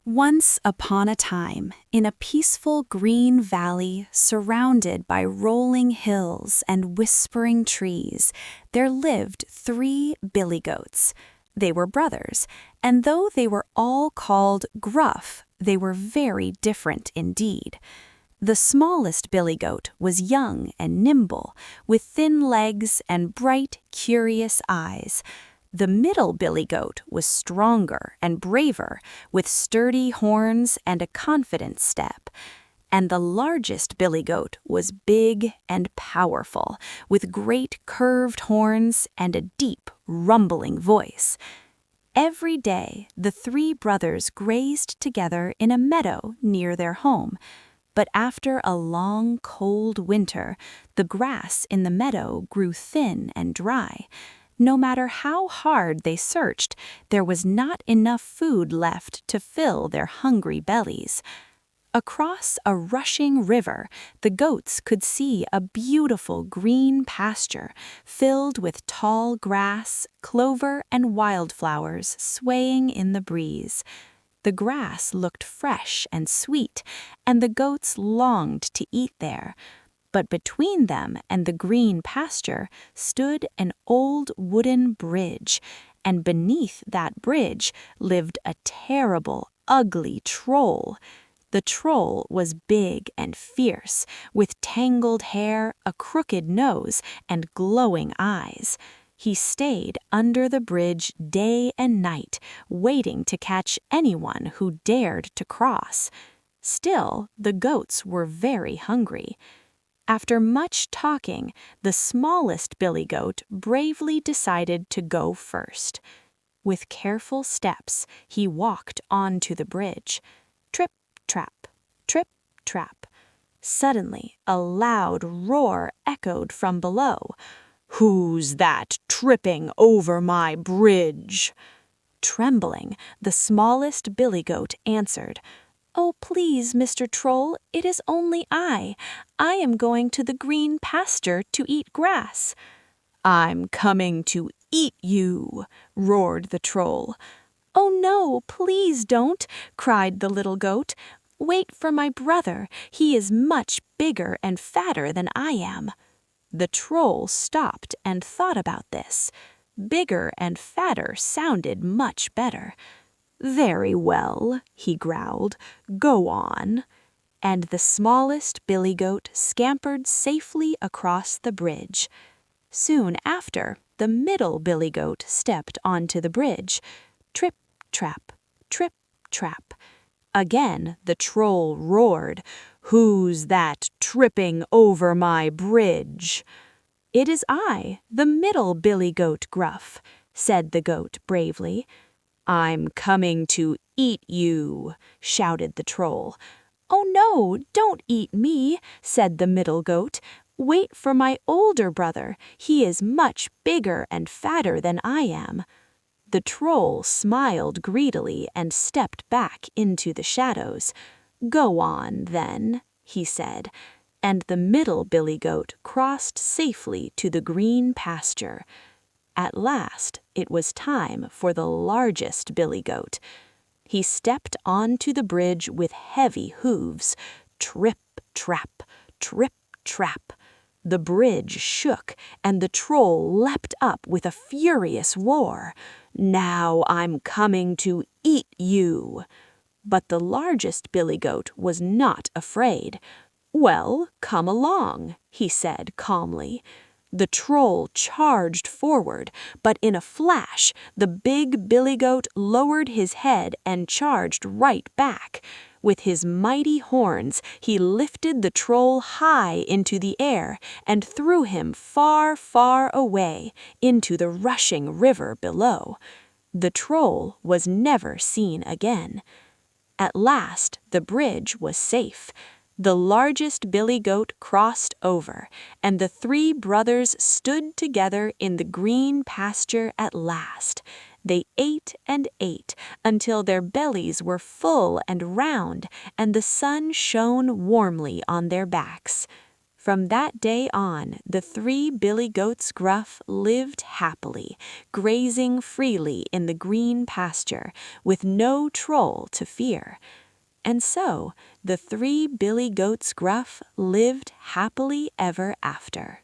Once upon a time, in a peaceful green valley surrounded by rolling hills and whispering trees, there lived 3 billy goats. They were brothers, and though they were all called Gruff, they were very different indeed. The smallest billy goat was young and nimble, with thin legs and bright, curious eyes. The middle billy goat was stronger and braver, with sturdy horns and a confident step. And the largest billy goat was big and powerful, with great curved horns and a deep, rumbling voice. Every day, the 3 brothers grazed together in a meadow near their home. But after a long, cold winter, the grass in the meadow grew thin and dry. No matter how hard they searched, there was not enough food left to fill their hungry bellies. Across a rushing river, the goats could see a beautiful green pasture filled with tall grass, clover, and wildflowers swaying in the breeze. The grass looked fresh and sweet, and the goats longed to eat there. But between them and the green pasture stood an old wooden bridge, and beneath that bridge lived a terrible, ugly troll. The troll was big and fierce, with tangled hair, a crooked nose, and glowing eyes. He stayed under the bridge day and night, waiting to catch anyone who dared to cross. Still, the goats were very hungry. After much talking, the smallest billy goat bravely decided to go first. With careful steps, he walked onto the bridge. Trip, trap, trip, trap. Suddenly, a loud roar echoed from below. "Who's that tripping over my bridge?" Trembling, the smallest billy goat answered, "Oh, please, Mr. Troll, it is only I. I am going to the green pasture to eat grass." "I'm coming to eat you," roared the troll. "Oh no, please don't," cried the little goat. "Wait for my brother. He is much bigger and fatter than I am." The troll stopped and thought about this. Bigger and fatter sounded much better. "Very well," he growled. "Go on." And the smallest billy goat scampered safely across the bridge. Soon after, the middle billy goat stepped onto the bridge. Trip, trap, trip, trap. Again the troll roared, "Who's that tripping over my bridge?" "It is I, the middle billy goat Gruff," said the goat bravely. "I'm coming to eat you," shouted the troll. "Oh no, don't eat me," said the middle goat. "Wait for my older brother. He is much bigger and fatter than I am." The troll smiled greedily and stepped back into the shadows. "Go on, then," he said, and the middle billy goat crossed safely to the green pasture. At last, it was time for the largest billy goat. He stepped onto the bridge with heavy hooves. Trip, trap, trip, trap. The bridge shook, and the troll leapt up with a furious roar. "Now I'm coming to eat you." But the largest billy goat was not afraid. "Well, come along," he said calmly. The troll charged forward, but in a flash, the big billy goat lowered his head and charged right back. With his mighty horns, he lifted the troll high into the air and threw him far, far away into the rushing river below. The troll was never seen again. At last, the bridge was safe. The largest billy goat crossed over, and the 3 brothers stood together in the green pasture at last. They ate and ate until their bellies were full and round, and the sun shone warmly on their backs. From that day on, the 3 Billy Goats Gruff lived happily, grazing freely in the green pasture, with no troll to fear. And so, the 3 Billy Goats Gruff lived happily ever after.